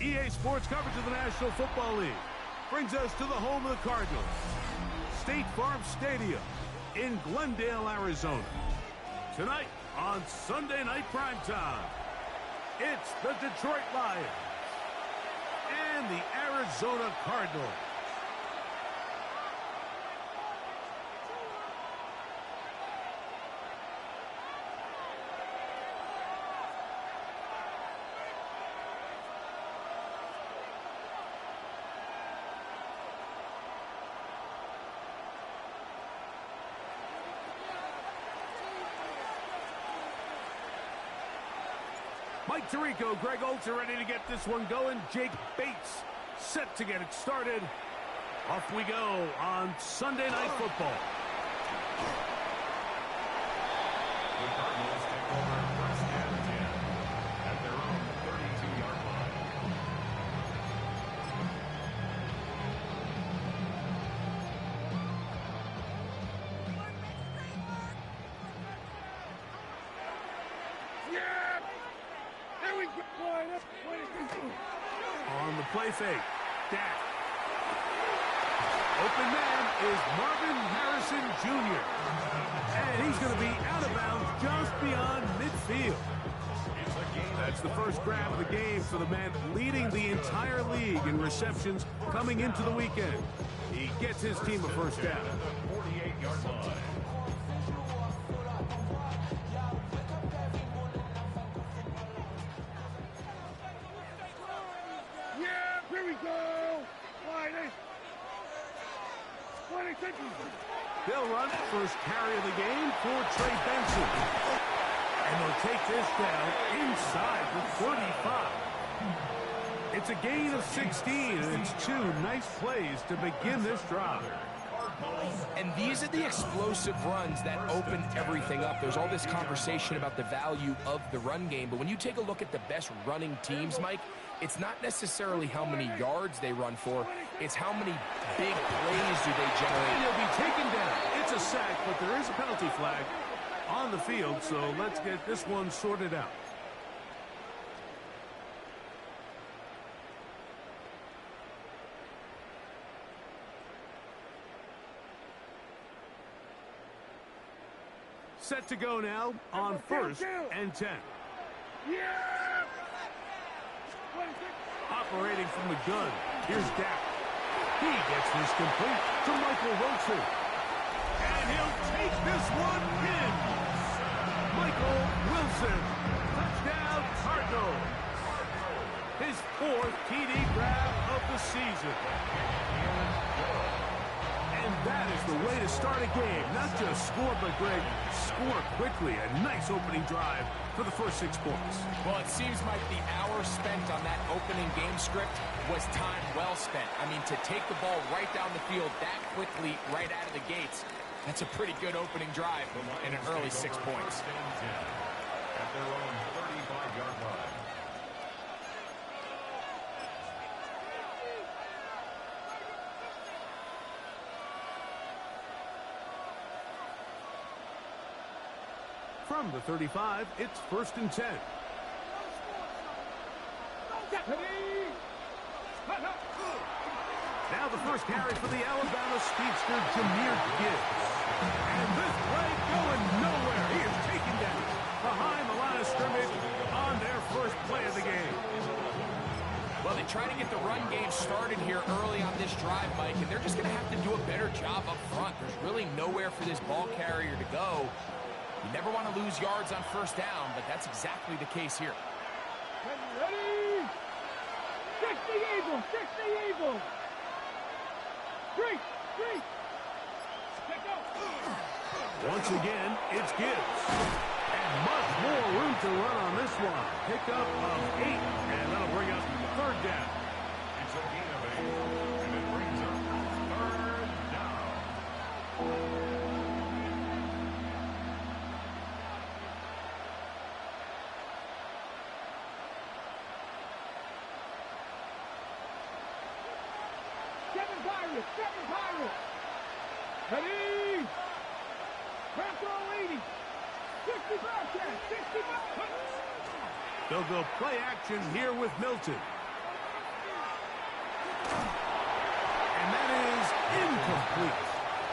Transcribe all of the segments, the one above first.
EA Sports coverage of the National Football League brings us to the home of the Cardinals, State Farm Stadium in Glendale, Arizona. Tonight on Sunday Night Primetime, it's the Detroit Lions and the Arizona Cardinals. Mike Tirico, Greg Oltz are ready to get this one going. Jake Bates set to get it started. Off we go on Sunday Night Football. The Cardinals take over first and 10 at their own 32-yard line. On the play fake, Dak. Open man is Marvin Harrison Jr. And he's going to be out of bounds just beyond midfield. That's the first grab of the game for the man leading the entire league in receptions coming into the weekend. He gets his team a first down. 48-yard line. They'll run first carry of the game for Trey Benson. And they'll take this down inside the 35. It's a gain of 16, and it's two nice plays to begin this drive. And these are the explosive runs that open everything up. There's all this conversation about the value of the run game, but when you take a look at the best running teams, Mike, it's not necessarily how many yards they run for, it's how many big plays do they generate. And he'll be taken down. It's a sack, but there is a penalty flag on the field, so let's get this one sorted out. Set to go now on first and 10. Operating from the gun, here's Dak. He gets this complete to Michael Wilson. And he'll take this one in. Michael Wilson. Touchdown, Cardinals. His fourth TD grab of the season. And that is the way to start a game. Not just score, but Greg, score quickly. A nice opening drive for the first 6 points. Well, it seems like the hour spent on that opening game script was time well spent. I mean, to take the ball right down the field that quickly, right out of the gates, that's a pretty good opening drive and an early 6 points. At their own 35-yard line. From the 35, it's first and 10. Now the first carry for the Alabama speedster, Jahmyr Gibbs. And this play going nowhere. He is taken down behind the line of scrimmage on their first play of the game. Well, they try to get the run game started here early on this drive, Mike, and they're just going to have to do a better job up front. There's really nowhere for this ball carrier to go. You never want to lose yards on first down, but that's exactly the case here. Ready? 60 Eagles! 60 Eagles! Three! Once again, it's Gibbs. And much more room to run on this one. Pickup of 8, and that'll bring up third down. It's a gain of 8, and it brings up third down. Seven Pirates! Ready! Back row 80! 65 10! 65! They'll go play action here with Milton. incomplete.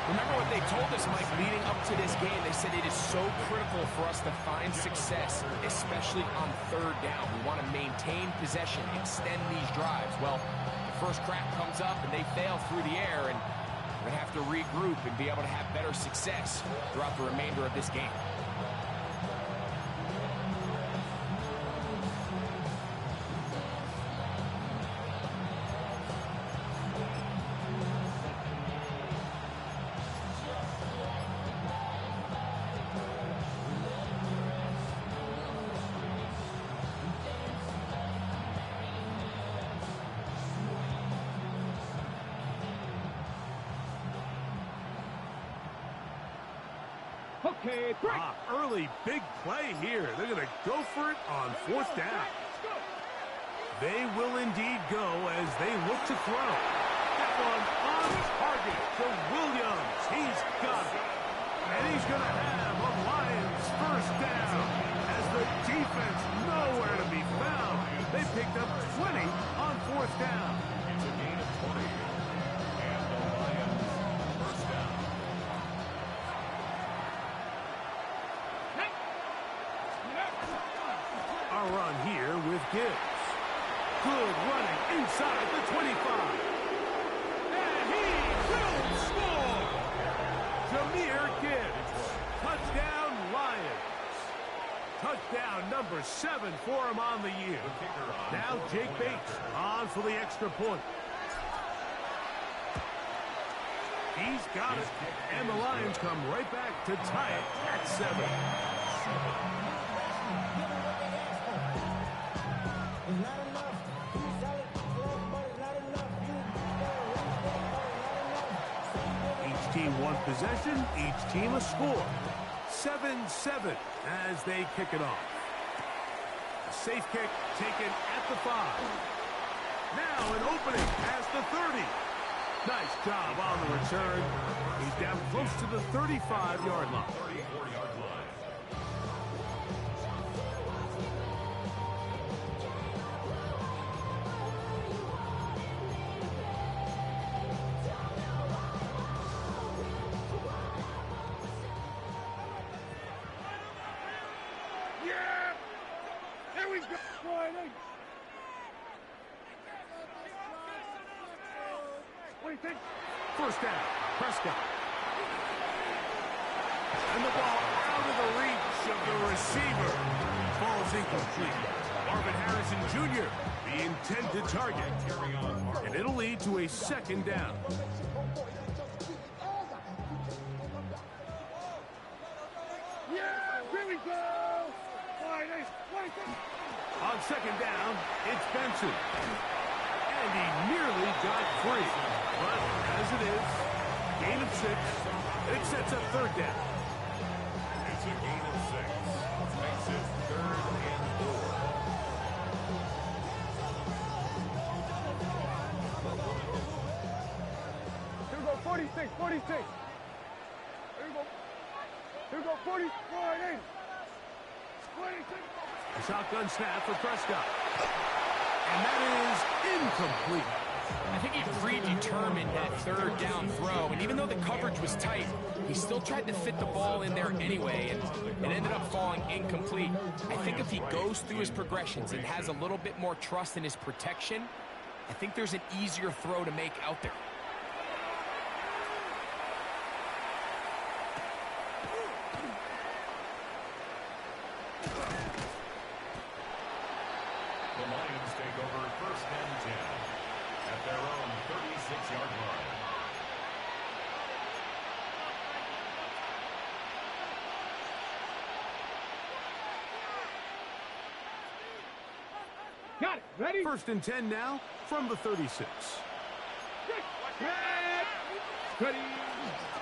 Remember what they told us, Mike, leading up to this game. They said it is so critical for us to find success, especially on third down. We want to maintain possession, extend these drives. Well, the first crack comes up and they fail through the air, and we're going to have to regroup and be able to have better success throughout the remainder of this game. Okay, break. Early big play here. They're going to go for it on fourth down. They will indeed go as they look to throw. That one on target to Williams. He's got it. And he's going to have a Lions first down as the defense nowhere to be found. They picked up 20 on fourth down. It's a gain of 20. And the Lions first down. A run here with Gibbs. Good running inside the 25. And he will score! Jahmyr Gibbs. Touchdown Lions. Touchdown number 7 for him on the year. Now Jake Bates on for the extra point. He's got it. And the Lions come right back to tie it at 7. Each team one possession, each team a score. 7-7 as they kick it off. A safe kick taken at the 5. Now an opening past the 30. Nice job on the return. He's down close to the 35-yard line. 34-yard line. Yeah! There we go. Friday. What do you think? First down, Prescott. And the ball out of the reach of the receiver. Ball's incomplete. Marvin Harrison Jr., the intended target. And it'll lead to a second down. Yeah! Here we go. Friday. What do you think? On second down, it's Benson. And he nearly got free. But as it is, gain of 6. It sets up third down. It's a gain of 6. Makes it 3rd and 4. Here we go, 46, 46. Here we go. Here we go, 40, Friday. 26. A shotgun snap for Prescott. And that is incomplete. I think he predetermined that third down throw, and even though the coverage was tight, he still tried to fit the ball in there anyway, and it ended up falling incomplete. I think if he goes through his progressions and has a little bit more trust in his protection, I think there's an easier throw to make out there. The Lions take over 1st and 10 at their own 36-yard line. Got it. Ready? 1st and 10 now from the 36. Ready.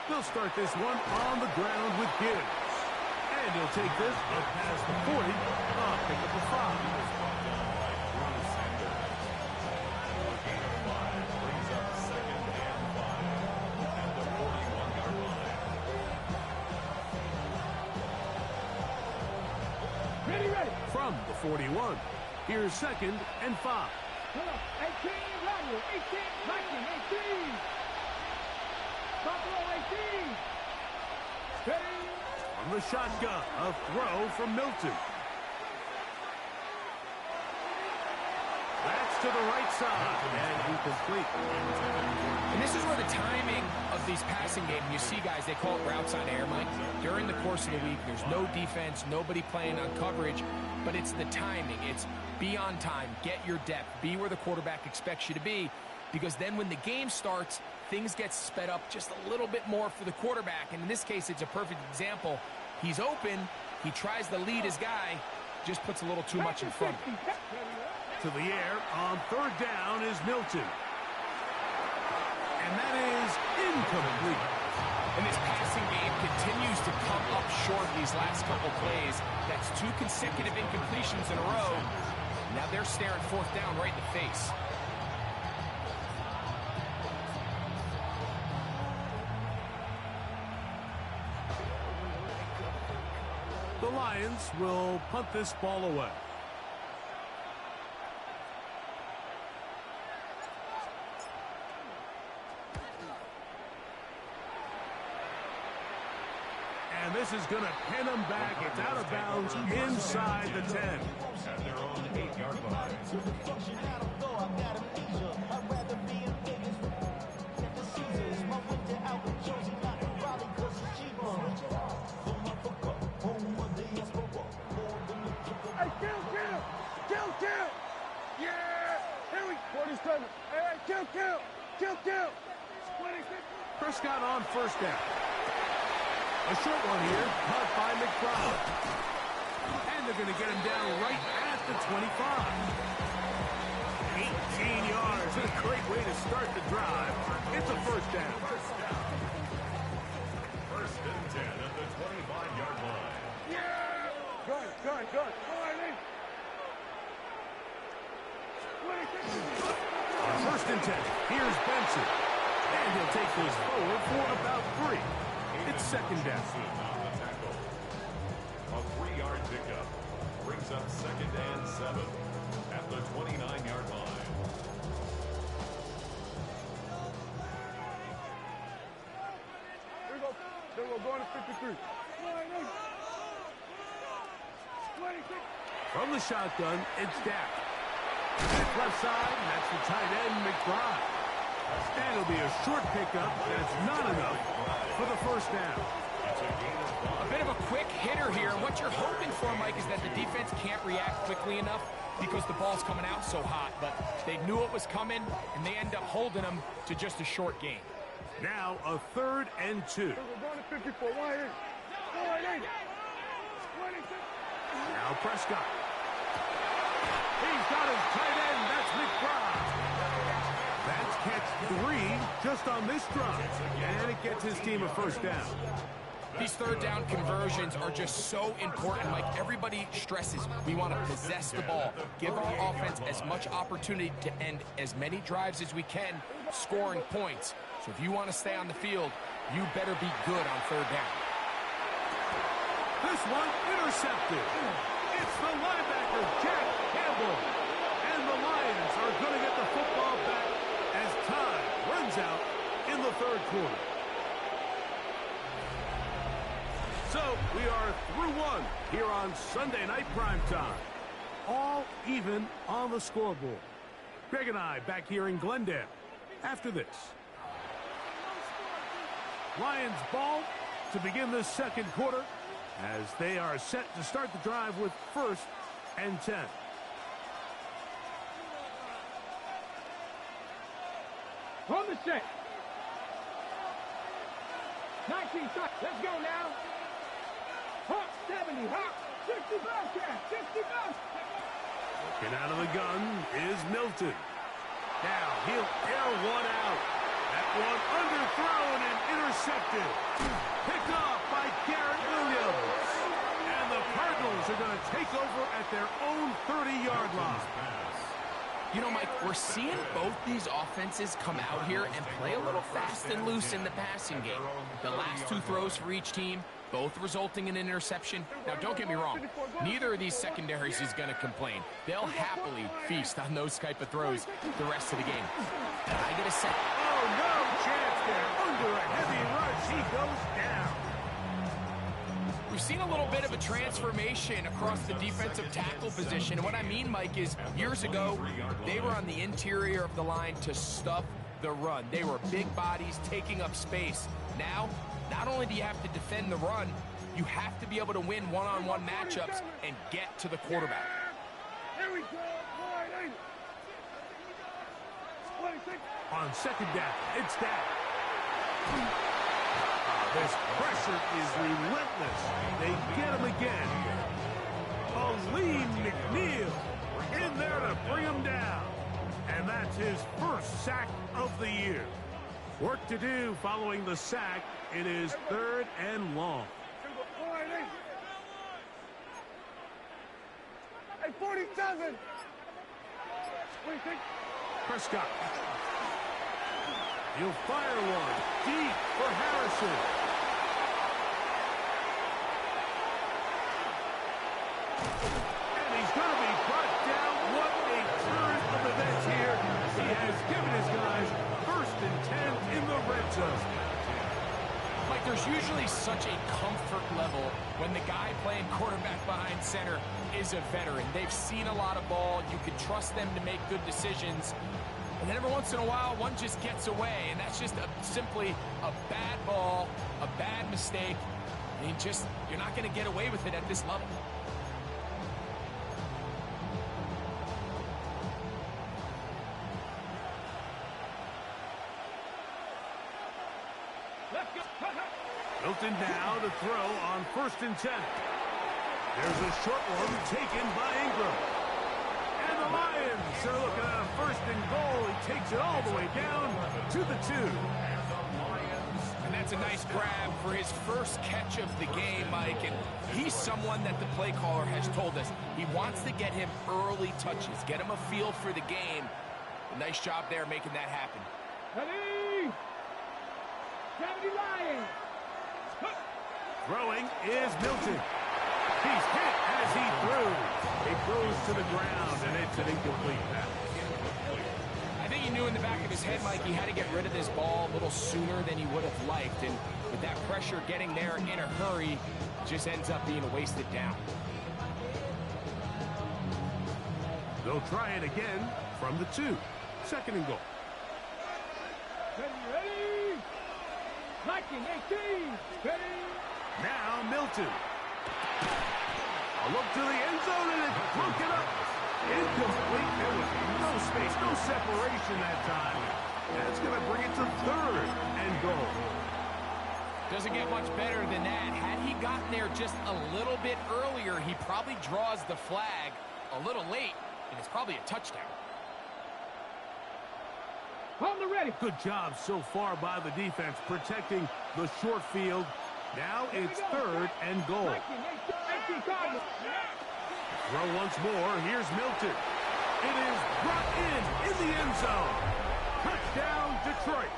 They'll start this one on the ground with Gibbs. And he'll take this up past the 40. Pick up a 5. From the 41, here's 2nd and 5. Hold on. 18, radio. 18, 19, 18. From the shotgun, a throw from Milton. That's to the right side, and incomplete. And this is where the timing of these passing games, you see guys, they call it routes on air, Mike. During the course of the week, there's no defense, nobody playing on coverage, but it's the timing. It's be on time, get your depth, be where the quarterback expects you to be, because then when the game starts, things get sped up just a little bit more for the quarterback. And in this case, it's a perfect example. He's open, he tries to lead his guy, just puts a little too much in front. To the air on third down is Milton. And that is incomplete. And this passing game continues to come up short these last couple plays. That's 2 consecutive incompletions in a row. Now they're staring fourth down right in the face. The Lions will punt this ball away. And this is going to pin them back. It's out of bounds inside the 10. At their own 8-yard line. Hey, kill! Yeah! Here we go. 47. Hey, kill! 26. Prescott on first down. A short one here, caught by McBride. And they're going to get him down right at the 25. 18 yards. A great way to start the drive. It's a first down. First and 10 at the 25-yard line. Yeah! Good. Go on, Lee. 26. On first and 10, here's Benson. And he'll take this forward for about 3. It's second down. A 3-yard pickup brings up second and 7 at the 29-yard line. There we go, going to 53. 26. From the shotgun, it's Dak. Left side, and that's the tight end, McBride. And it'll be a short pickup. That's not enough for the first down. A bit of a quick hitter here. And what you're hoping for, Mike, is that the defense can't react quickly enough because the ball's coming out so hot. But they knew it was coming, and they end up holding them to just a short gain. Now a 3rd and 2. We're going to 54. 180. 26. Now Prescott. He's got his tight end. That's McBride. That's catch 3 just on this drive. And it gets his team a first down. These third down conversions are just so important, Mike. Everybody stresses we want to possess the ball, give our offense as much opportunity to end as many drives as we can, scoring points. So if you want to stay on the field, you better be good on third down. This one intercepted. It's the linebacker, Jack Campbell. And the Lions are going to get the football back as time runs out in the third quarter. So we are through one here on Sunday Night Primetime. All even on the scoreboard. Greg and I back here in Glendale after this. Lions ball to begin this second quarter as they are set to start the drive with 1st and 10. From the set. 19 shots. Let's go now. Hop, 70, hop, 60 Bobcat, 60 Bobcat. Looking out of the gun is Milton. Now he'll air one out. That one underthrown and intercepted. Picked off by Garrett Williams. And the Cardinals are going to take over at their own 30-yard line. You know, Mike, we're seeing both these offenses come out here and play a little fast and loose in the passing game. The last 2 throws for each team, both resulting in an interception. Now, don't get me wrong. Neither of these secondaries is going to complain. They'll happily feast on those type of throws the rest of the game. I get a set. Oh, no chance there. Under a heavy rush, he goes down. We've seen a little bit of a transformation across the defensive tackle position. And what I mean, Mike, is years ago, they were on the interior of the line to stuff the run. They were big bodies taking up space. Now, not only do you have to defend the run, you have to be able to win one-on-one matchups and get to the quarterback. Here we go. Wide 26. On second down, it's down. This pressure is relentless. They get him again. Aleem McNeil in there to bring him down. And that's his first sack of the year. Work to do following the sack. It is 3rd and long. Wide 8. Hey, 47. 26. Prescott. He'll fire one deep for Harrison. And he's going to be brought down. What a turn of events here. He has given his guys 1st and 10 in the red zone. Like, there's usually such a comfort level when the guy playing quarterback behind center is a veteran. They've seen a lot of ball. You can trust them to make good decisions. And then every once in a while, one just gets away, and that's just simply a bad ball, a bad mistake. I mean, you're not going to get away with it at this level. Milton now to throw on 1st and 10. There's a short one taken by Ingram. And the Lions are looking at a 1st and goal. He takes it all the way down to the 2. And that's a nice grab for his first catch of the game, Mike. And he's someone that the play caller has told us he wants to get him early touches, get him a feel for the game. A nice job there making that happen. Ready? 70 Lions. Throwing is Milton. He's hit as he throws. He throws to the ground, and it's an incomplete pass. I think he knew in the back of his head, Mike, he had to get rid of this ball a little sooner than he would have liked. And with that pressure getting there in a hurry, it just ends up being a wasted down. They'll try it again from the 2. 2nd and goal. Ready? Liking 18. Ready? Now Milton. A look to the end zone, and it's broken up. Incomplete. There was no space, no separation that time. That's going to bring it to 3rd and goal. Doesn't get much better than that. Had he gotten there just a little bit earlier, he probably draws the flag a little late, and it's probably a touchdown. On the ready. Good job so far by the defense protecting the short field. Now it's 3rd and goal. Throw once more. Here's Milton. It is brought in the end zone. Touchdown, Detroit.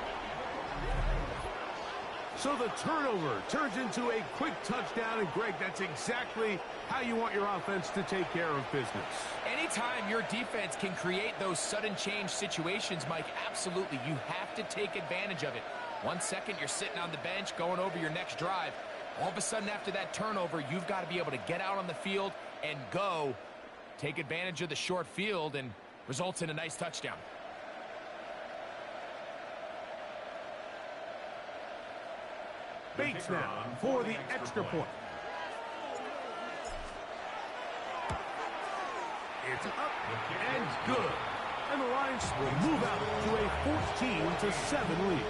So the turnover turns into a quick touchdown. And, Greg, that's exactly how you want your offense to take care of business. Anytime your defense can create those sudden change situations, Mike, absolutely, you have to take advantage of it. 1 second, you're sitting on the bench going over your next drive. All of a sudden, after that turnover, you've got to be able to get out on the field and go. Take advantage of the short field, and results in a nice touchdown. Bates now for the extra point. It's up and good. And the Lions will move out to a 14-7 lead.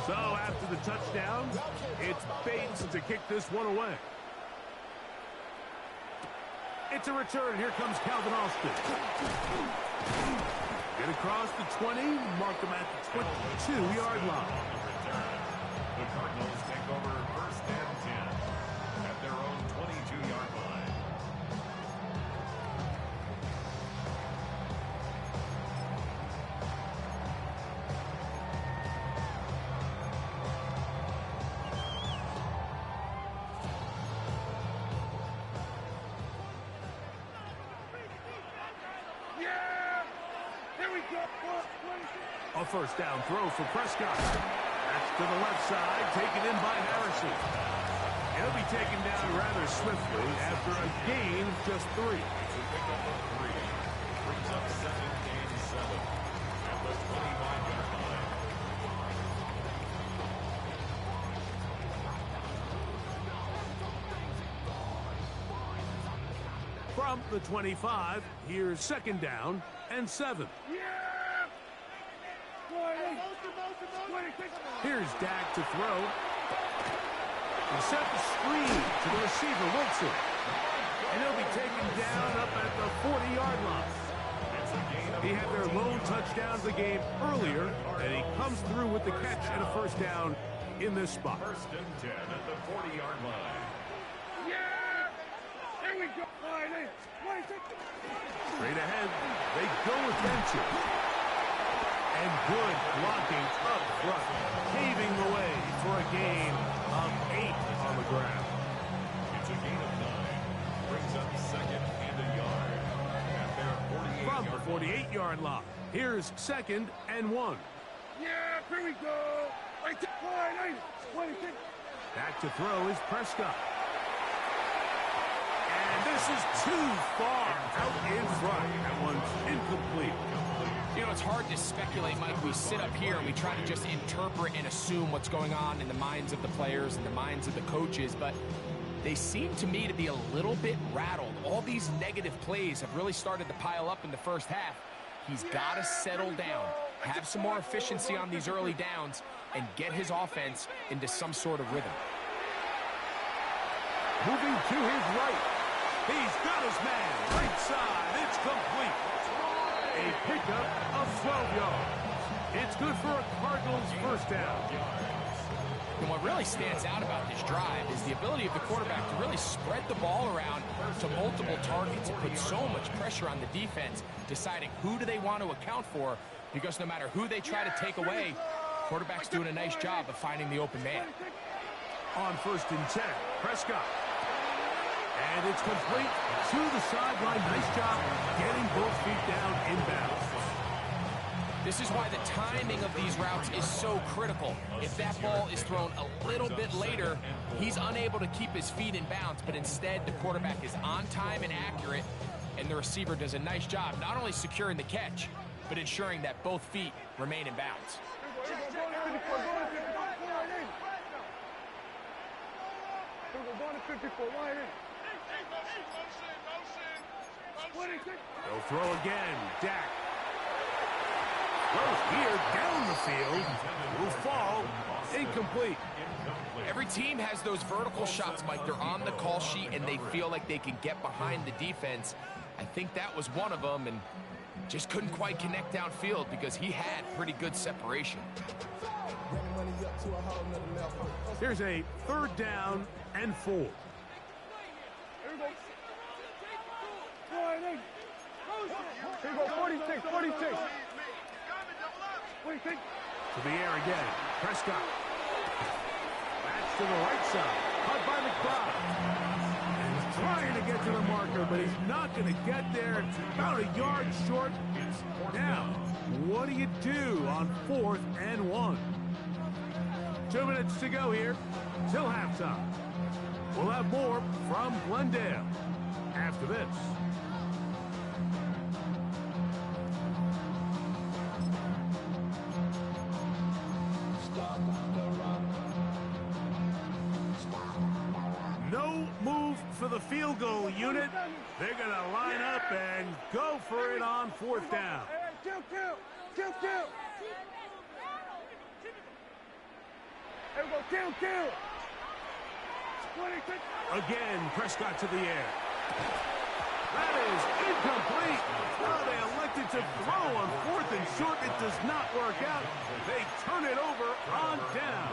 So after the touchdown, it's Bates to kick this one away. It's a return. Here comes Calvin Austin. Get across the 20, mark them at the 22-yard line. The Cardinals take over 1st and 10 at their own 22-yard line. A first down throw for Prescott. That's to the left side, taken in by Harrison. He'll be taken down rather swiftly after a gain of just 3. It's a pickup of 3. Brings up 2nd and 7 at the 25-yard line. From the 25, here's 2nd down and 7. Here's Dak to throw. He set the screen to the receiver, Wilson. And he'll be taken down up at the 40-yard line. He had their lone touchdown of the game earlier, and he comes through with the catch and a first down in this spot. 1st and 10 at the 40-yard line. Here we go. Straight ahead, they go with Benson. And good blocking up front, paving the way for a gain of 8 on the ground. It's a gain of 9. Brings up 2nd and a yard at their 48-yard From the 48-yard line, here's 2nd and 1. Here we go. Back to throw is Prescott. And this is too far out in front. That one's incomplete. You know, it's hard to speculate, Mike. We sit up here and we try to just interpret and assume what's going on in the minds of the players and the minds of the coaches, but they seem to me to be a little bit rattled. All these negative plays have really started to pile up in the first half. He's got to settle down, have some more efficiency on these early downs, and get his offense into some sort of rhythm. Moving to his right. He's got his man. Right side. It's complete. A pickup of 12 yards. It's good for a Cardinals first down. And what really stands out about this drive is the ability of the quarterback to really spread the ball around to multiple targets and put so much pressure on the defense, deciding who do they want to account for, because no matter who they try to take away, quarterback's doing a nice job of finding the open man. On 1st and 10, Prescott. And it's complete to the sideline. Nice job getting both feet down inbounds. This is why the timing of these routes is so critical. If that ball is thrown a little bit later, he's unable to keep his feet in bounds, but instead the quarterback is on time and accurate, and the receiver does a nice job not only securing the catch, but ensuring that both feet remain in bounds. They'll throw again. Dak. Throws here down the field. Will fall. Incomplete. Every team has those vertical shots, Mike. They're on the call sheet, and they feel like they can get behind the defense. I think that was one of them, and just couldn't quite connect downfield because he had pretty good separation. Here's a 3rd down and 4. Here we go, 46, 46. To the air again. Prescott. That's to the right side. Caught by McBride. And he's trying to get to the marker, but he's not going to get there. It's about a yard short. Now, what do you do on 4th and 1? 2 minutes to go here till halftime. We'll have more from Glendale after this. No move for the field goal unit. They're going to line up and go for it on 4th down. Kill. Here we go, kill. Again, Prescott to the air. That is incomplete. Well, they elected to throw on 4th and short. It does not work out. They turn it over on down.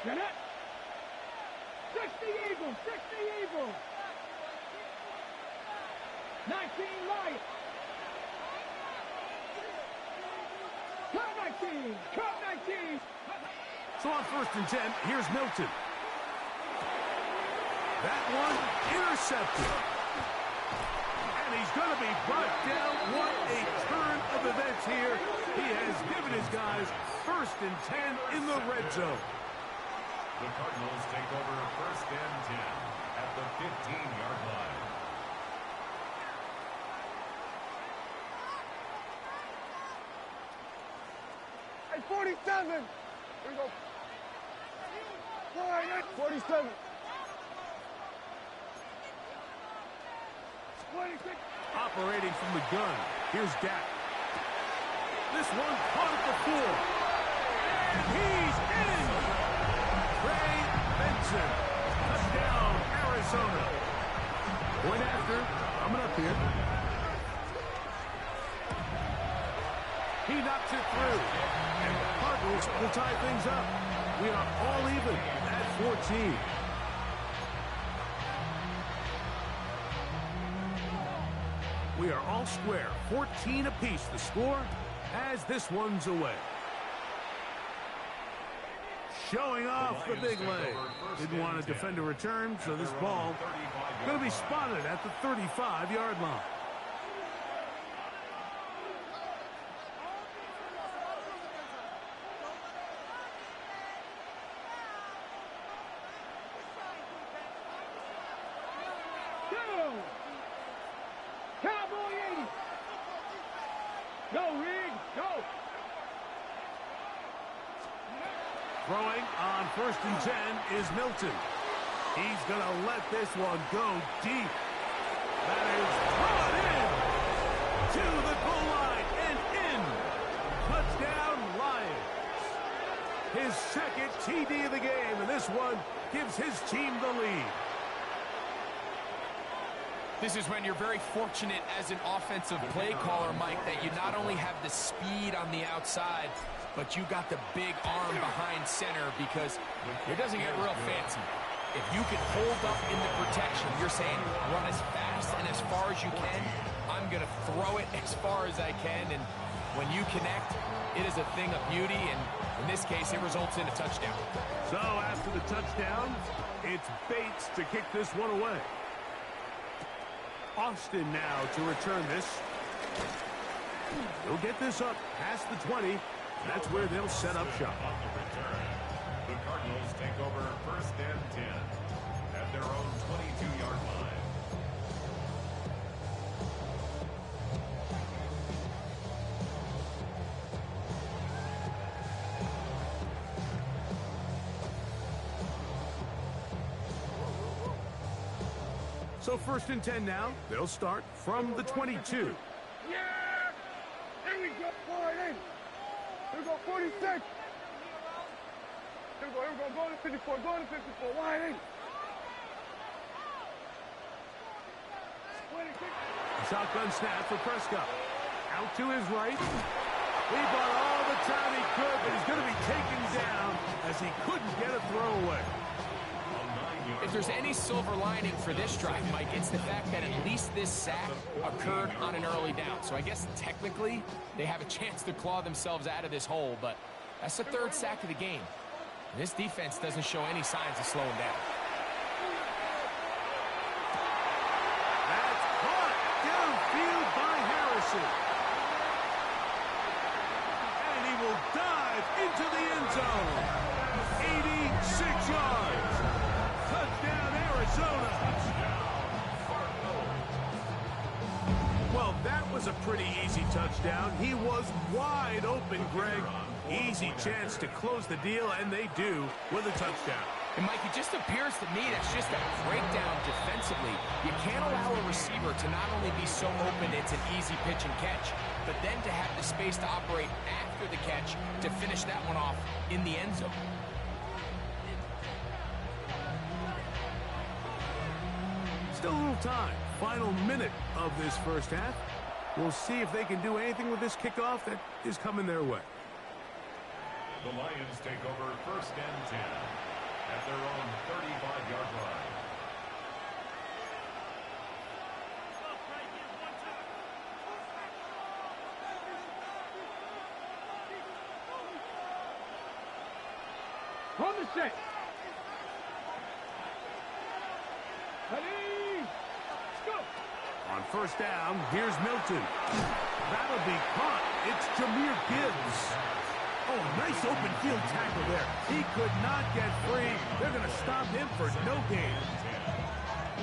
Get it? 60 Eagles, 60 Eagles. 19 Lions. Cut 19! Cut 19! So on 1st and 10, here's Milton. That one intercepted. And he's going to be brought down. What a turn of events here. He has given his guys 1st and 10 in the red zone. The Cardinals take over 1st and 10 at the 15-yard line. Hey, 47! Here we go. 47. 26. Operating from the gun, here's Dak. This one caught at the 4. And he's in! Trey Benson. Touchdown, Arizona. Point after, coming up here. He knocks it through. And the Cardinals will tie things up. We are all even at 14. We are all square, 14 apiece. The score as this one's away. Showing off the big leg. Didn't want to defend a return, so this ball going to be spotted at the 35-yard line. Cowboy 80. Go, Reed, go. Throwing on 1st and 10 is Milton. He's going to let this one go deep. That is brought in to the goal line and in. Touchdown, Lions. His 2nd TD of the game, and this one gives his team the lead. This is when you're very fortunate as an offensive play caller, Mike, that you not only have the speed on the outside, but you got the big arm behind center, because it doesn't get real fancy. If you can hold up in the protection, you're saying run as fast and as far as you can. I'm going to throw it as far as I can, and when you connect, it is a thing of beauty, and in this case, it results in a touchdown. So after the touchdown, it's Bates to kick this one away. Austin now to return this. He'll get this up past the 20. That's where they'll set up shop. On the return, the Cardinals take over 1st and 10 at their own 22-yard line. So 1st and 10 now. They'll start from the 22. Yeah! Here we go, 48. Here we go, 46. Here we go, go to 54, go to 54, wide 8. 26. Shotgun snap for Prescott. Out to his right. He bought all the time he could, but he's going to be taken down as he couldn't get a throwaway. If there's any silver lining for this drive, Mike, it's the fact that at least this sack occurred on an early down. So I guess technically they have a chance to claw themselves out of this hole, but that's the 3rd sack of the game. And this defense doesn't show any signs of slowing down. That's caught downfield by Harrison. And he will dive into the end zone. 86 yards. Touchdown, Arizona. Well, that was a pretty easy touchdown. He was wide open, Greg. Easy chance to close the deal, and they do with a touchdown. And, Mike, it just appears to me that's just a breakdown defensively. You can't allow a receiver to not only be so open it's an easy pitch and catch, but then to have the space to operate after the catch to finish that one off in the end zone. Still a little time. Final minute of this 1st half. We'll see if they can do anything with this kickoff that is coming their way. The Lions take over 1st and 10 at their own 35-yard line. Run the set. Ready? Let's go. On first down, here's Milton. That'll be caught. It's Jahmyr Gibbs. Oh, nice open field tackle there. He could not get free. They're going to stop him for no gain.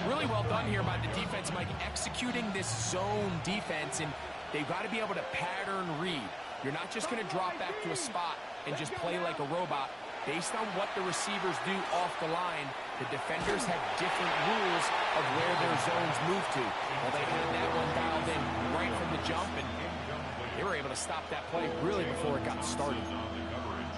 Really well done here by the defense, Mike, executing this zone defense, and they've got to be able to pattern read. You're not just going to drop back to a spot and just play like a robot. Based on what the receivers do off the line, the defenders have different rules of where their zones move to. Well, they had that one dialed in right from the jump, and they were able to stop that play really before it got started.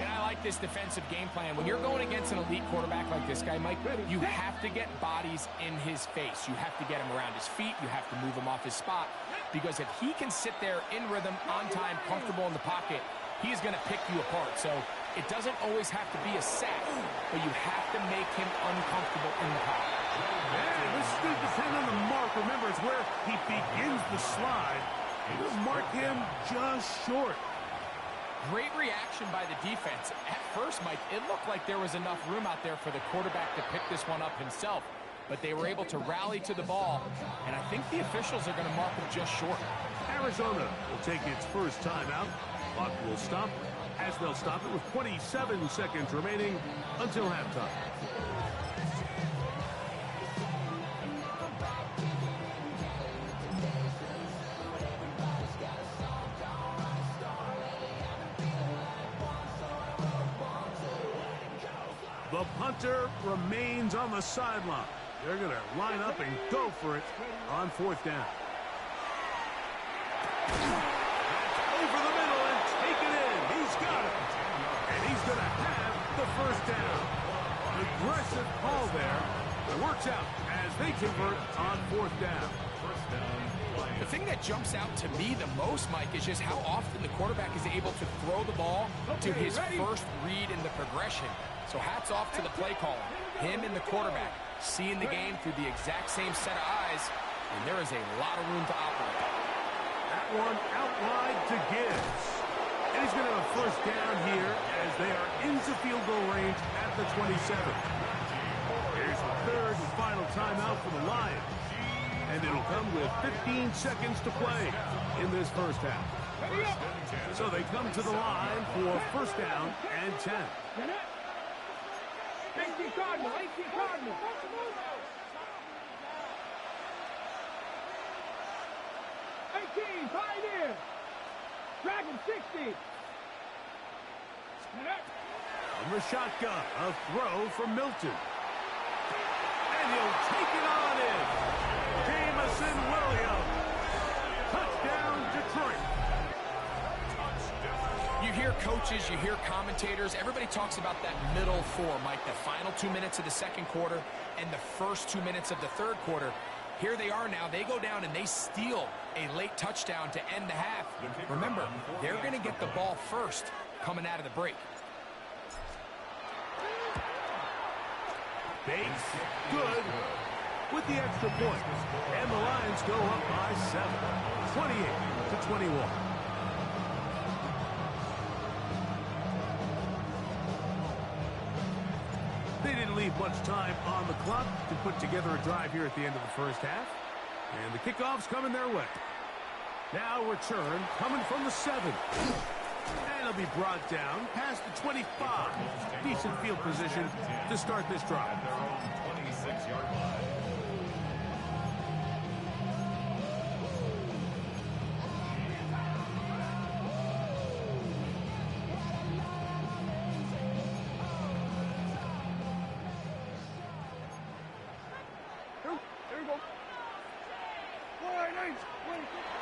And I like this defensive game plan. When you're going against an elite quarterback like this guy, Mike, you have to get bodies in his face. You have to get him around his feet. You have to move him off his spot. Because if he can sit there in rhythm, on time, comfortable in the pocket, he's going to pick you apart. So it doesn't always have to be a sack, but you have to make him uncomfortable in the pocket. Yeah, this is going to depend on the mark. Remember, it's where he begins the slide. We'll mark him just short. Great reaction by the defense. At first, Mike, it looked like there was enough room out there for the quarterback to pick this one up himself, but they were able to rally to the ball, and I think the officials are going to mark him just short. Arizona will take its first timeout. Bloc will stop, as they'll stop it with 27 seconds remaining until halftime. The punter remains on the sideline. They're going to line up and go for it on fourth down. Over the middle and take it in. He's got it. And he's going to have the first down. Aggressive call there. It works out as they convert on fourth down. The thing that jumps out to me the most, Mike, is just how often the quarterback is able to throw the ball to his first read in the progression. So hats off to the play caller. Him and the quarterback seeing the game through the exact same set of eyes, and there is a lot of room to operate. That one out wide to Gibbs. And he's going to have a first down here as they are into field goal range at the 27. Here's the third and final timeout for the Lions. And it'll come with 15 seconds to play in this first half. So they come to the line for first down and 10. 18 Cardinal, 18 Cardinal. 18, pioneer. Dragon 60. From the shotgun, a throw from Milton. And he'll take it on in. Jamison Williams. Touchdown, Detroit. You hear coaches, you hear commentators, everybody talks about that middle four, Mike, the final 2 minutes of the second quarter and the first 2 minutes of the third quarter. Here they are now. They go down and they steal a late touchdown to end the half. Remember, they're going to get the ball first coming out of the break. Bates, good, with the extra point. And the Lions go up by 7, 28-21. They didn't leave much time on the clock to put together a drive here at the end of the first half. And the kickoff's coming their way. Now return coming from the 7. And it'll be brought down past the 25. Decent field position to start this drive. Their own 26-yard line.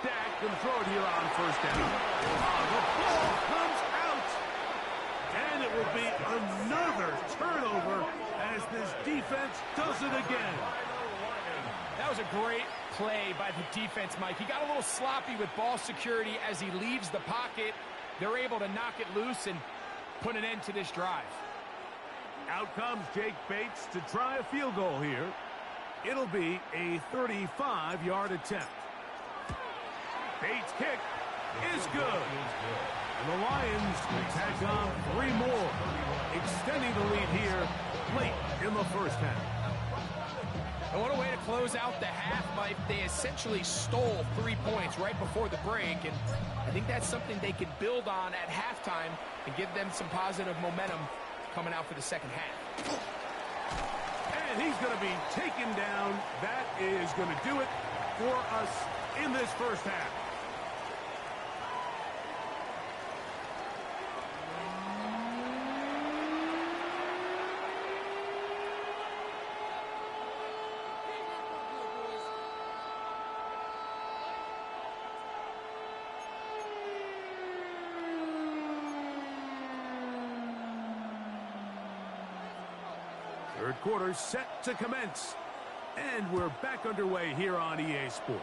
Dak can throw it here on first down. The ball comes out. And it will be another turnover as this defense does it again. That was a great play by the defense, Mike. He got a little sloppy with ball security as he leaves the pocket. They're able to knock it loose and put an end to this drive. Out comes Jake Bates to try a field goal here. It'll be a 35-yard attempt. Bates' kick is good. And the Lions tack on 3 more, extending the lead here late in the first half. And what a way to close out the half, Mike. They essentially stole 3 points right before the break, and I think that's something they can build on at halftime and give them some positive momentum coming out for the second half. And he's going to be taken down. That is going to do it for us in this first half. Third quarter set to commence. And we're back underway here on EA Sports.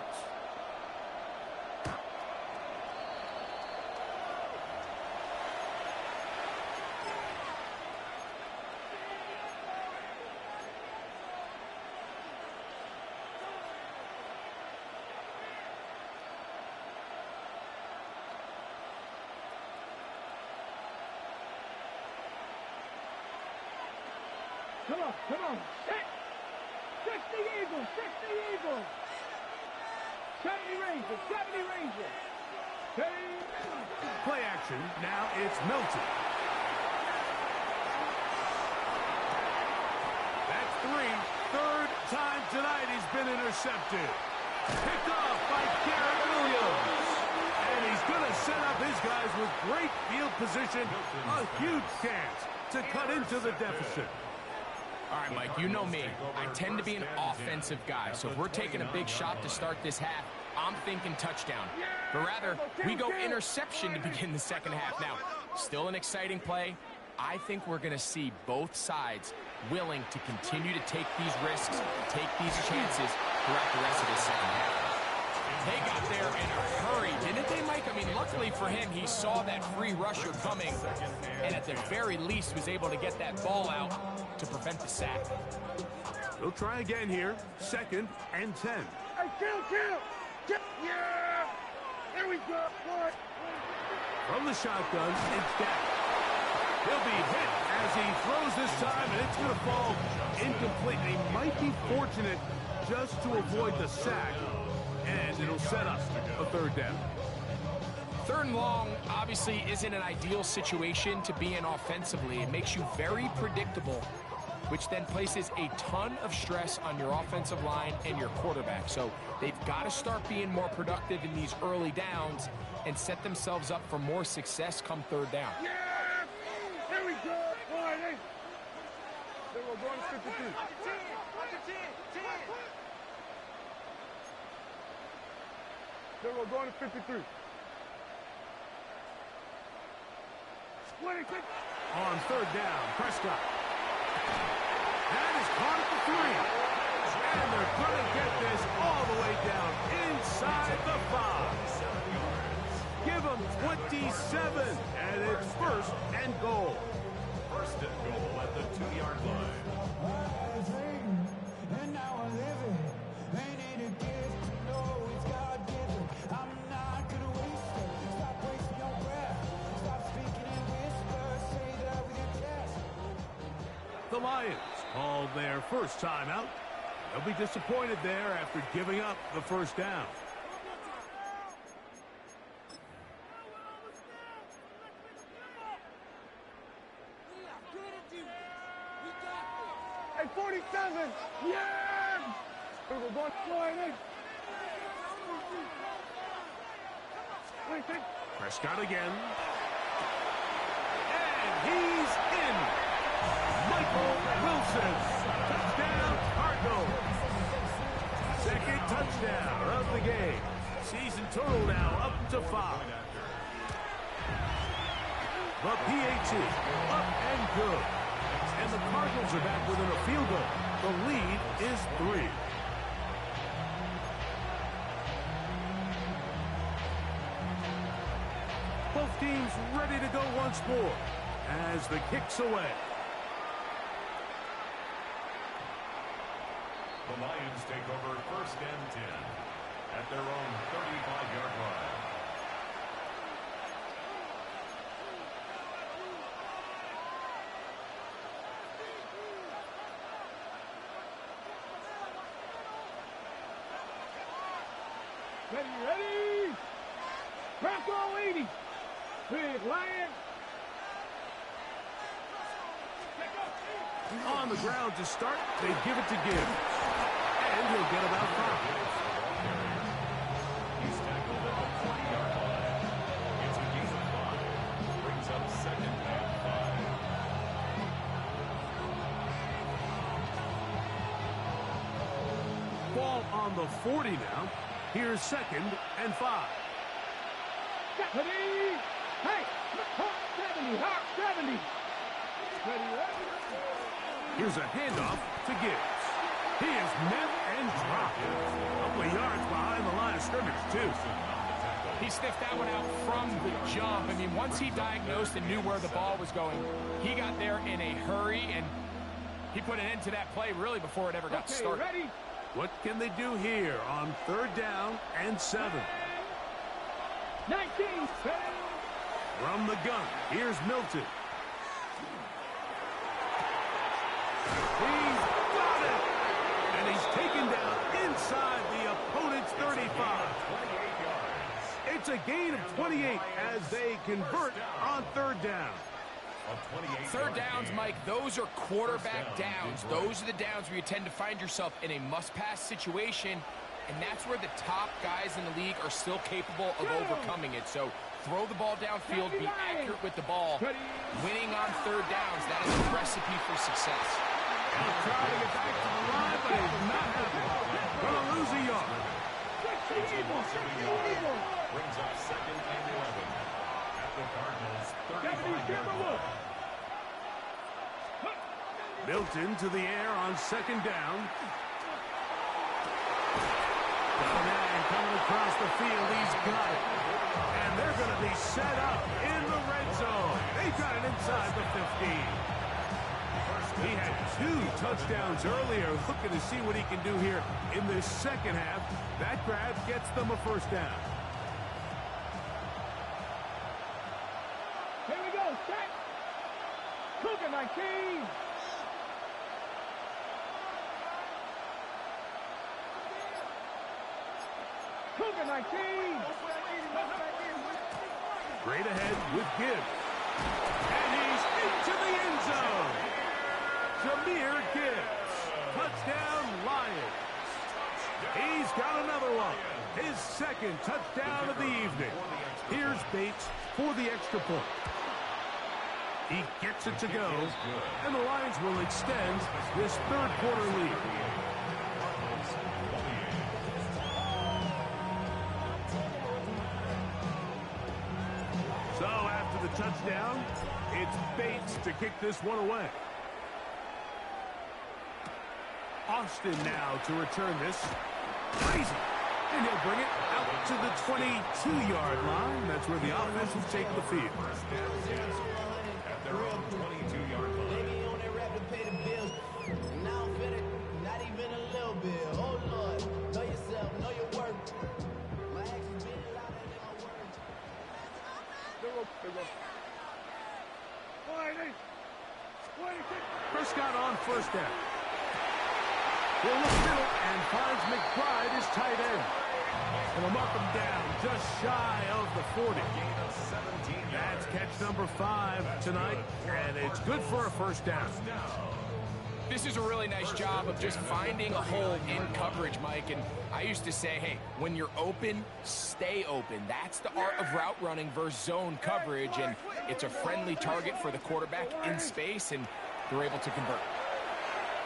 Come on. Check the Eagles. 70 Rangers. Play action. Now it's Melton. That's 3. Third time tonight he's been intercepted. Picked off by Garrett Williams. And he's going to set up his guys with great field position. A huge chance to cut into the deficit. All right, Mike, you know me. I tend to be an offensive guy, so if we're taking a big shot to start this half, I'm thinking touchdown. But rather, we go interception to begin the second half. Now, still an exciting play. I think we're going to see both sides willing to continue to take these risks, take these chances throughout the rest of this second half. They got there in a hurry, didn't they, Mike? I mean, luckily for him, he saw that free rusher coming, and at the very least was able to get that ball out to prevent the sack. We'll try again here. 2nd and 10. Hey, kill. Yeah. There we go. What? From the shotgun, it's Dak. He'll be hit as he throws this time, and it's going to fall incomplete. He might be fortunate just to avoid the sack, and it'll set up a 3rd down. 3rd and long obviously isn't an ideal situation to be in offensively. It makes you very predictable, which then places a ton of stress on your offensive line and your quarterback. So they've got to start being more productive in these early downs and set themselves up for more success come 3rd down. Yeah! There we go. All right, hey. Then we're going to 53. Then we're going to 53. On 3rd down, Prescott. That is caught at the 3. And they're going to get this all the way down inside the 5. Give them 27, and it's 1st and goal. 1st and goal at the 2-yard line. The Lions called their first timeout. They'll be disappointed there after giving up the 1st down. Hey, 47! Yeah! We're going flying in. Prescott again. And he's in. Michael Wilson. Touchdown, Cardinals. 2nd touchdown of the game. Season total now up to 5. The PAT up and good. And the Cardinals are back within a field goal. The lead is 3. Both teams ready to go once more as the kick's away. The Lions take over 1st and 10 at their own 35-yard line. Ready? Bronco 80. Big Lion. On the ground to start, they give it to Gibbs. And he'll get about 5. He's tackled at the 40-yard line. It's a gain of 5. Brings up second and 5. Ball on the 40 now. Here's second and 5. Ready? Hey, 70, 70. Ready? Here's a handoff to Gibbs. He is met and dropped. A couple of yards behind the line of scrimmage, too. He sniffed that one out from the jump. I mean, once he diagnosed and knew where the ball was going, he got there in a hurry, and he put an end to that play really before it ever got started. Ready? What can they do here on 3rd down and 7? 19. From the gun, here's Milton. He's got it! And he's taken down inside the opponent's 35. It's a gain of 28 as they convert on 3rd down. 3rd downs, Mike, those are quarterback downs. Those are the downs where you tend to find yourself in a must-pass situation, and that's where the top guys in the league are still capable of overcoming it. So throw the ball downfield, be accurate with the ball. Winning on 3rd downs, that is a recipe for success. He'll try to get back to the line, but it's not happening. Gonna lose a yard. Brings up second and 11. At the Cardinals' 35-yard line. Milton to the air on 2nd down. And coming across the field, he's got it. And they're going to be set up in the red zone. They got it inside the 15. He had 2 touchdowns earlier. Looking to see what he can do here in this second half. That grab gets them a 1st down. Here we go, set. Cougar 19. Cougar 19. Straight ahead with Gibbs. And he's into the end zone. Jahmyr Gibbs. Touchdown, Lions. He's got another one. His 2nd touchdown of the evening. Here's Bates for the extra point. He gets it to go, and the Lions will extend this 3rd quarter lead. So after the touchdown, it's Bates to kick this one away. Austin now to return this. Crazy. And he'll bring it out to the 22-yard line. That's where the offense will take the field. At their own 22-yard line. Not even a little bit. Oh, Lord. Know yourself. Know your work. My actions been louder than my words. There we go. 26. Prescott on 1st down. He'll look middle and finds McBride, his tight end. And he'll mark him down just shy of the 40. That's catch number 5 tonight, and it's good for a 1st down. This is a really nice job of just finding a hole in coverage, Mike. And I used to say, hey, when you're open, stay open. That's the art of route running versus zone coverage, and it's a friendly target for the quarterback in space, and they're able to convert.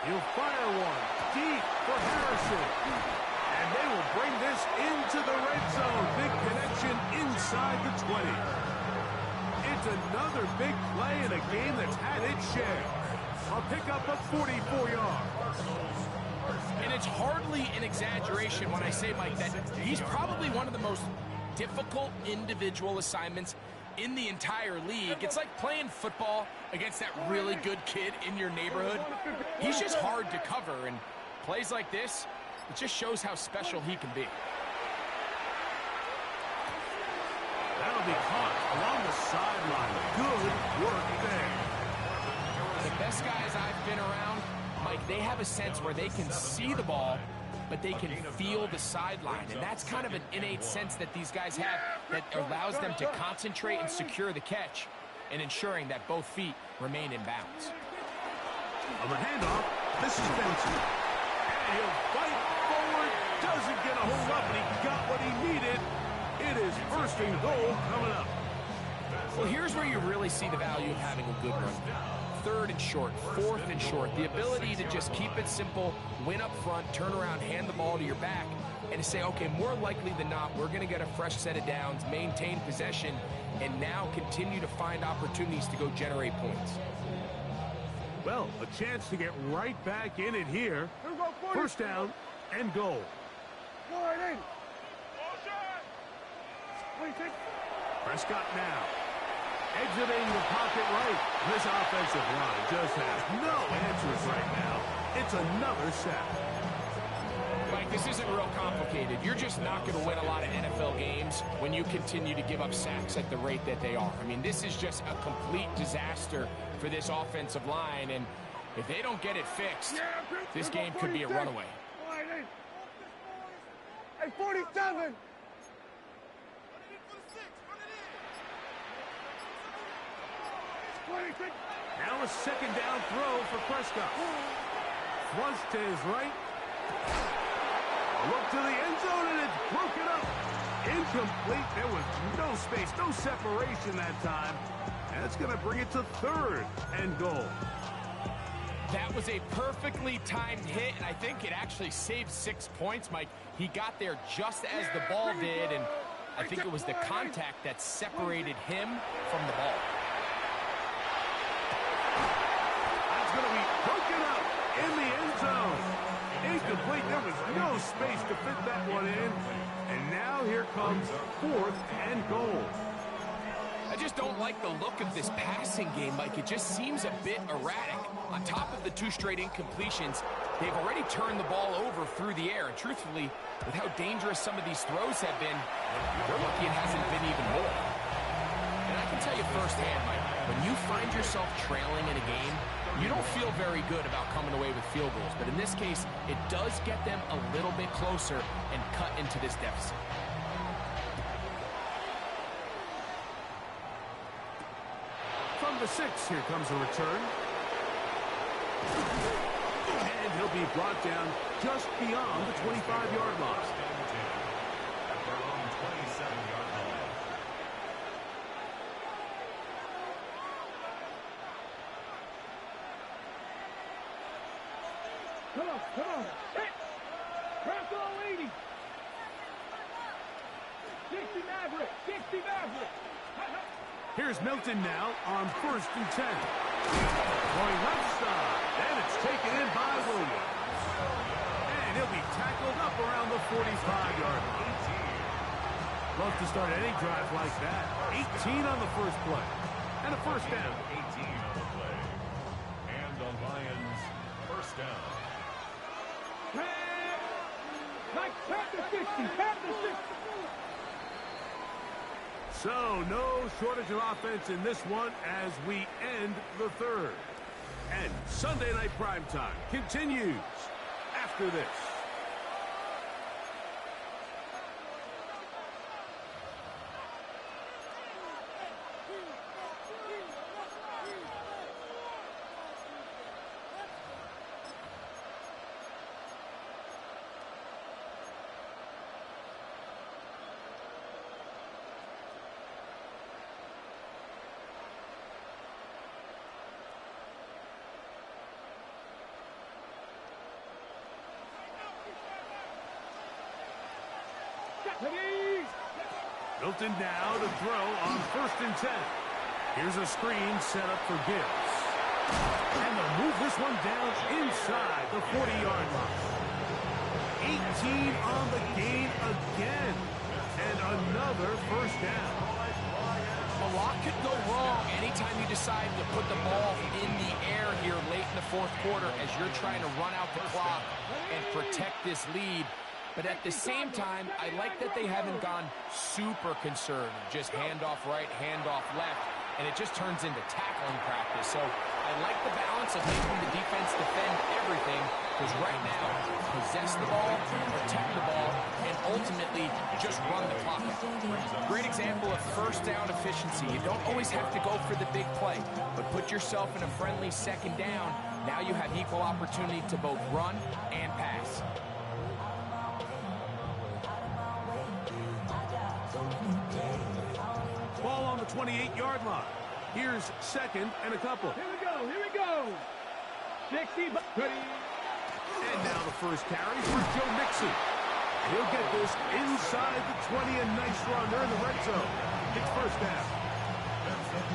He'll fire one deep for Harrison. And they will bring this into the red zone. Big connection inside the 20. It's another big play in a game that's had its share. A pickup of 44 yards. And it's hardly an exaggeration when I say, Mike, that he's probably one of the most difficult individual assignments in the entire league. It's like playing football against that really good kid in your neighborhood. He's just hard to cover, and plays like this, it just shows how special he can be. That'll be caught along the sideline. Good work there. The best guys I've been around, Mike, they have a sense where they can see the ball, but they can feel the sideline. And that's kind of an innate sense that these guys have that allows them to concentrate and secure the catch and ensuring that both feet remain in bounds. On the handoff, this is Benson. And he'll fight forward, doesn't get a hold up, and he got what he needed. It is 1st and goal coming up. Well, here's where you really see the value of having a good run. 3rd and short, 4th and short. The ability to just keep it simple, win up front, turn around, hand the ball to your back, and to say, okay, more likely than not, we're going to get a fresh set of downs, maintain possession, and now continue to find opportunities to go generate points. Well, a chance to get right back in it here. 1st down and goal. Prescott now. Exiting the pocket right. This offensive line just has no answers right now. It's another sack. Mike, this isn't real complicated. You're just not going to win a lot of NFL games when you continue to give up sacks at the rate that they are. I mean, this is just a complete disaster for this offensive line, and if they don't get it fixed, this game could be a runaway. Hey, 47! Now a 2nd down throw for Prescott. Once to his right. A look to the end zone, and it's broken up. Incomplete. There was no space, no separation that time. And that's going to bring it to 3rd and goal. That was a perfectly timed hit, and I think it actually saved 6 points, Mike. He got there just as the ball did, and I think it was the contact that separated him from the ball. That's going to be broken up in the end zone. Incomplete. There was no space to fit that one in. And now here comes 4th and goal. I just don't like the look of this passing game, Mike. It just seems a bit erratic. On top of the 2 straight incompletions, they've already turned the ball over through the air. And truthfully, with how dangerous some of these throws have been, they're lucky it hasn't been even more. And I can tell you firsthand, Mike, when you find yourself trailing in a game, you don't feel very good about coming away with field goals. But in this case, it does get them a little bit closer and cut into this deficit. From the 6, here comes a return. And he'll be brought down just beyond the 25-yard line. At their own 27-yard line. Come on. Hit! Press all 80! 60 Maverick! Here's Milton now on 1st and 10. Going left side, and it's taken in by Williams. And he'll be tackled up around the 45-yard line. Love to start any drive like that. 18 on the first play. And a 1st down. 18 on the play. And the Lions, 1st down. Pat the 60! So, no shortage of offense in this one as we end the 3rd. And Sunday Night Primetime continues after this. Milton now to throw on 1st and 10. Here's a screen set up for Gibbs. And they'll move this one down inside the 40-yard line. 18 on the game again. And another 1st down. A lot could go wrong anytime you decide to put the ball in the air here late in the 4th quarter as you're trying to run out the clock and protect this lead. But at the same time, I like that they haven't gone super conservative. Just handoff right, handoff left, and it just turns into tackling practice. So I like the balance of making the defense defend everything Because right now, possess the ball, protect the ball, and ultimately just run the clock out. Great example of first down efficiency. You don't always have to go for the big play, but put yourself in a friendly second down. Now you have equal opportunity to both run and pass. Ball on the 28-yard line. Here's second and a couple. Here we go, here we go. 60, ready. And now the first carry for Joe Mixon. He'll get this inside the 20, and nice run. They're in the red zone. It's first down.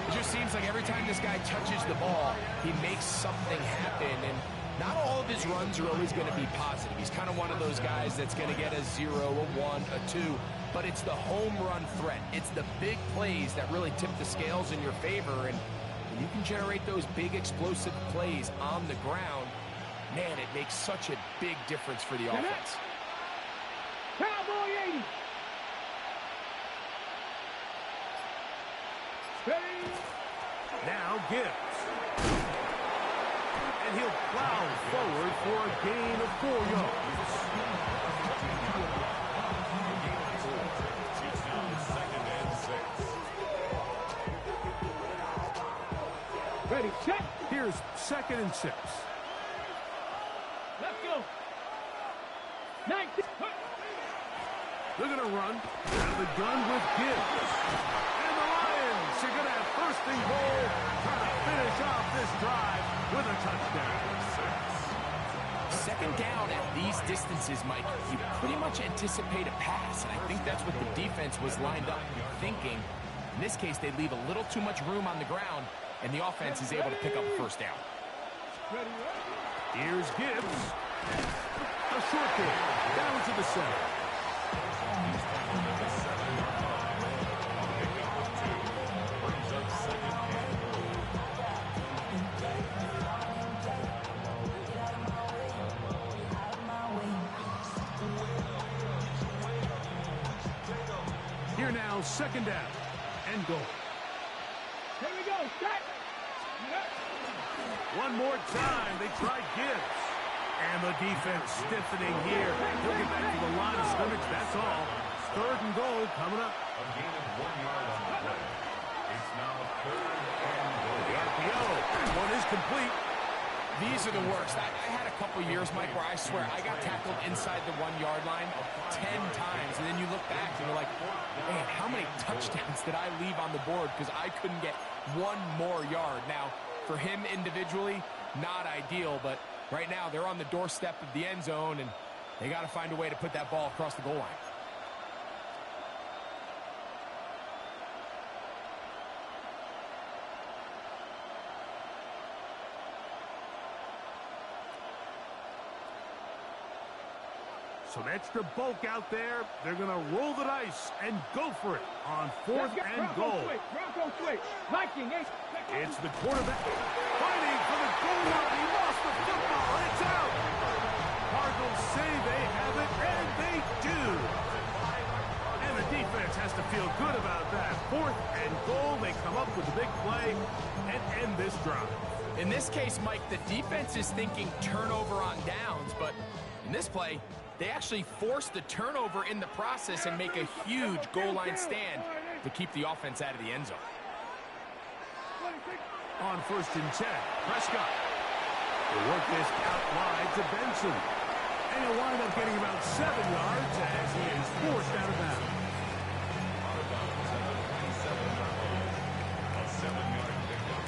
It just seems like every time this guy touches the ball, he makes something happen, and not all of his runs are always going to be positive. He's kind of one of those guys that's going to get a 0, a 1, a 2, but it's the home run threat. It's the big plays that really tip the scales in your favor, and when you can generate those big explosive plays on the ground, man, it makes such a big difference for the offense. Cowboy 80. Steady. Now Gibbs. And he'll plow forward for a gain of 4 yards. Ready, check. Here's second and 6. Let's go. 19. They're going to run out of the gun with Gibbs. And the Lions are going to have first and goal, trying to finish off this drive with a touchdown. Second down at these distances, Mike, you pretty much anticipate a pass, and I think that's what the defense was lined up thinking. In this case, they leave a little too much room on the ground, and the offense is able to pick up a first down. Here's Gibbs. A short game down to the center. Here now, second down and goal. Here we go, set. One more time, they try Gibbs. And the defense stiffening here. He'll get back to the line of scrimmage, that's all. Third and goal coming up. A gain of 1 yard on the play. It's now third and goal. The RPO, that one is complete. These are the worst. I had a couple years, Mike, where I swear I got tackled inside the 1 yard line 10 times, and then you look back and you're like, man, how many touchdowns did I leave on the board because I couldn't get one more yard? Now, for him individually, not ideal, but right now they're on the doorstep of the end zone, and they got to find a way to put that ball across the goal line. Some extra bulk out there. They're going to roll the dice and go for it on fourth and goal. Bronco switch. Viking. It's the quarterback fighting for the goal line. He lost the football. It's out. Cardinals say they have it, and they do. And the defense has to feel good about that. Fourth and goal. They come up with a big play and end this drive. In this case, Mike, the defense is thinking turnover on downs, but in this play, they actually force the turnover in the process and make a huge goal line stand to keep the offense out of the end zone. On first and 10, Prescott will work this out wide to Benson. And he'll wind up getting about 7 yards as he is forced out of bounds. A 7-yard pickup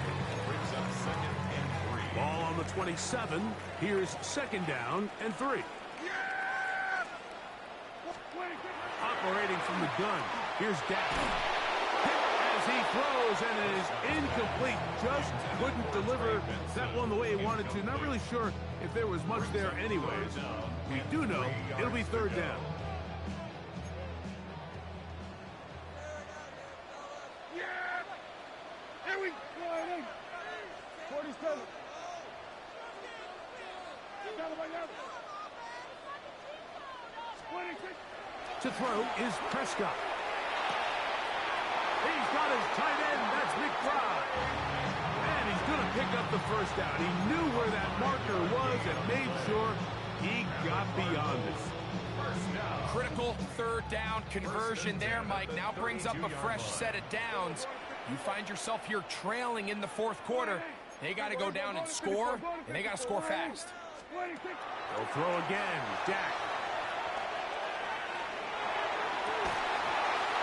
brings up second and 3. Ball on the 27. Here's second down and 3. Operating from the gun. Here's Dak. As he throws, and it is incomplete. Just couldn't deliver that one the way he wanted to. Not really sure if there was much there anyways. We do know it'll be third down. Here we go. 47. To throw is Prescott. He's got his tight end. That's McBride. And he's going to pick up the first down. He knew where that marker was and made sure he got beyond it. Critical third down conversion there, Mike. Now brings up a fresh set of downs. You find yourself here trailing in the fourth quarter. They got to go down and score, and they got to score fast. They'll throw again. Dak.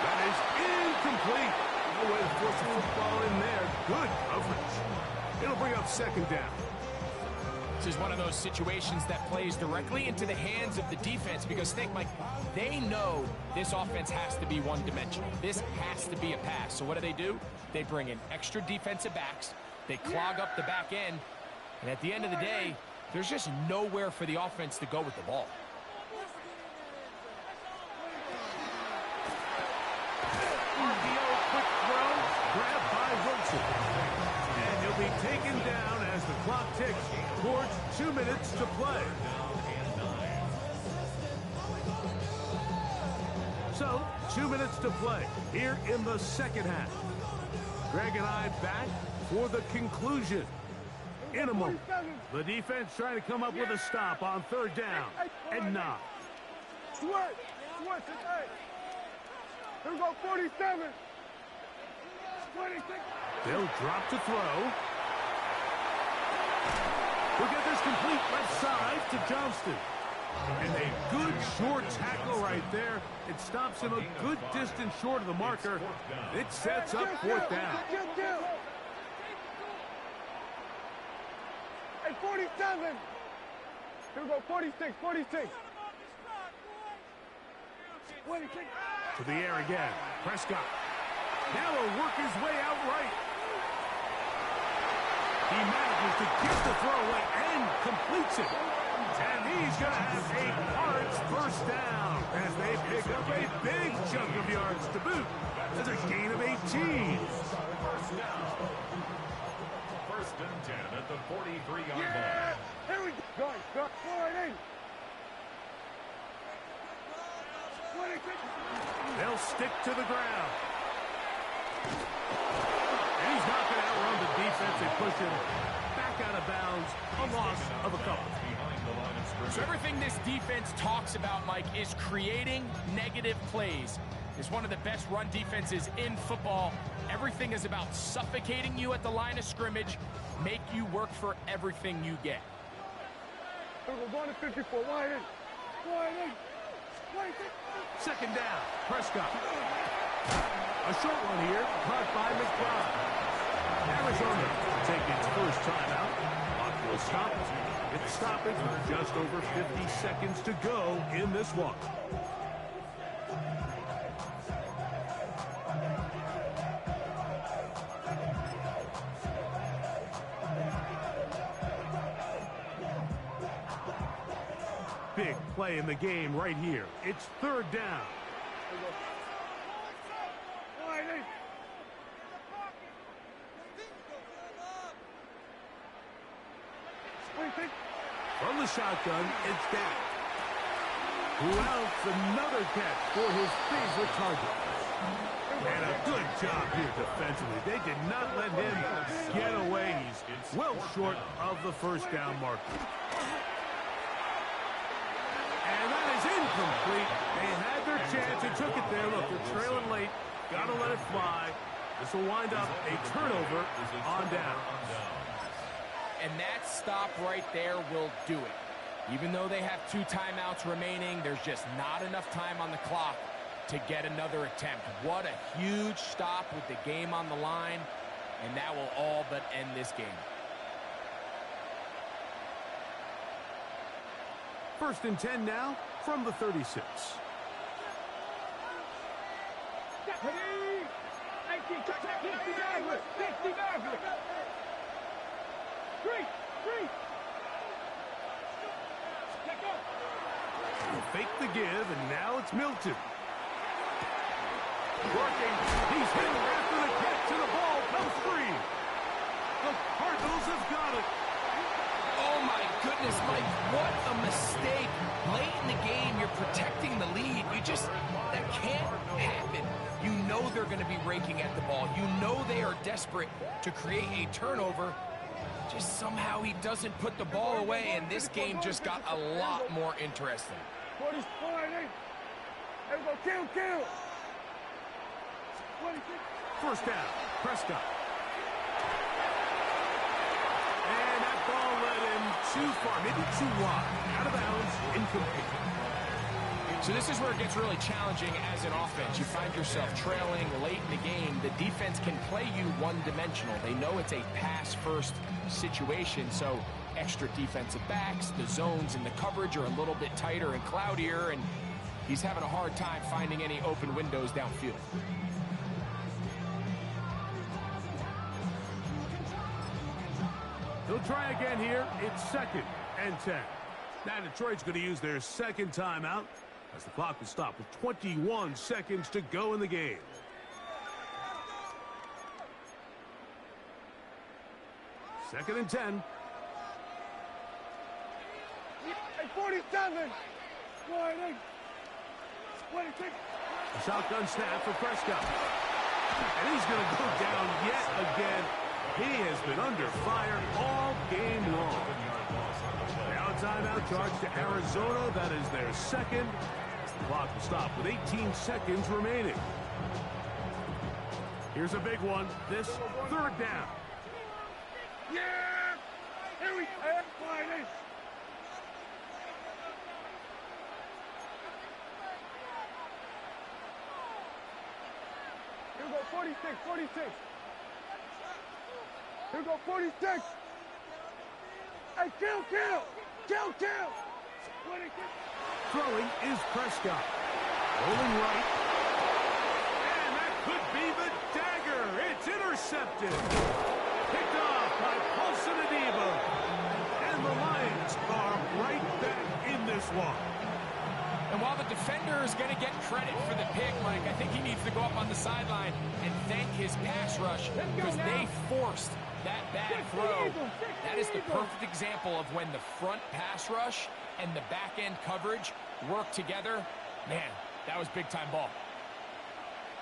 That is incomplete. No way to force the football in there. Good coverage. It'll bring up second down. This is one of those situations that plays directly into the hands of the defense because think, Mike, they know this offense has to be one-dimensional. This has to be a pass. So what do? They bring in extra defensive backs. They clog up the back end. And at the end of the day, there's just nowhere for the offense to go with the ball. RPO quick throw, grabbed by Wilson. And he'll be taken down as the clock ticks towards 2 minutes to play. So, 2 minutes to play here in the second half. Greg and I back for the conclusion. In a moment, the defense trying to come up with a stop on third down and 9. Here we go, 47. 26. They'll drop to throw. We'll get this complete left side to Johnston. And a good short tackle right there. It stops him a good distance short of the marker. It sets up fourth down. Hey, 47. Here we go, 46, 46. 26. To the air again. Prescott. Now he'll work his way out right. He manages to get the throw away and completes it. And he's going to have 8 yards first down as they pick up a big chunk of yards to boot. That's a gain of 18. First and 10 at the 43-yard Yeah! line. Here we go. Go. 4-8. 26. They'll stick to the ground. And he's not going to outrun the defense. They push him back out of bounds. A loss of a couple. So everything this defense talks about, Mike, is creating negative plays. It's one of the best run defenses in football. Everything is about suffocating you at the line of scrimmage, make you work for everything you get. We're going to 54. 1-8. 1-8. Second down. Prescott. A short one here. Caught by McBride. Arizona take its first timeout. Clock will stop. It's stoppage with just over 50 seconds to go in this one. Big play in the game right here. It's third down. 1-8. From the shotgun, it's Dak. Who else? Another catch for his favorite target. And a good job here defensively. They did not let him get away. He's well short of the first down marker. And that is incomplete. They had their chance and took it there. Look, they're trailing late. Got to let it fly. This will wind up a turnover on down. And that stop right there will do it. Even though they have 2 timeouts remaining, there's just not enough time on the clock to get another attempt. What a huge stop with the game on the line, and that will all but end this game. First and 10 now from the 36. 3. He'll fake the give, and now it's Milton. Working. He's hit after the catch, and the ball comes free. The Cardinals have got it. Oh, my goodness, Mike, what a mistake. Late in the game, you're protecting the lead. That can't happen. You know they're going to be raking at the ball. You know they are desperate to create a turnover. Just somehow he doesn't put the ball away, and this game just got a lot more interesting. 40, 48. There we go, kill. 26. First down, Prescott. And that ball led him too far, maybe too wide. Out of bounds, incomplete. So this is where it gets really challenging as an offense. You find yourself trailing late in the game. The defense can play you one-dimensional. They know it's a pass-first situation, so extra defensive backs, the zones and the coverage are a little bit tighter and cloudier, and he's having a hard time finding any open windows downfield. They'll try again here. It's 2nd and 10. Now Detroit's going to use their second timeout as the clock will stop with 21 seconds to go in the game. Second and 10. Hey, 47. 48. 26. A shotgun snap for Prescott. And he's going to go down yet again. He has been under fire all game long. Now a timeout charge to Arizona. That is their second. The clock will stop with 18 seconds remaining. Here's a big one. This 3rd down. Yeah! Here we go. 48. Here we go, 46. Here we go, 46. Hey, kill. 26. Throwing is Prescott. Rolling right. And that could be the dagger. It's intercepted. Picked off by Paulson Adebo. And the Lions are right back in this one. And while the defender is going to get credit for the pick, Mike, I think he needs to go up on the sideline and thank his pass rush because they forced that bad throw. That is the perfect example of when the front pass rush and the back-end coverage work together. Man, that was big-time ball.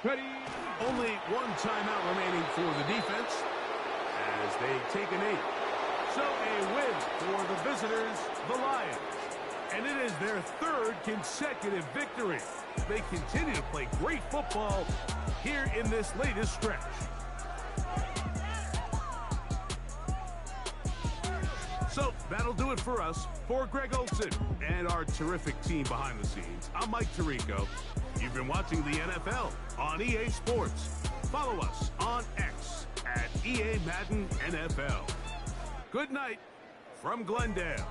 Ready. Only one timeout remaining for the defense as they take a knee. So a win for the visitors, the Lions. And it is their 3rd consecutive victory. They continue to play great football here in this latest stretch. So that'll do it for us. For Greg Olson and our terrific team behind the scenes, I'm Mike Tirico. You've been watching the NFL on EA Sports. Follow us on X at EA Madden NFL. Good night from Glendale.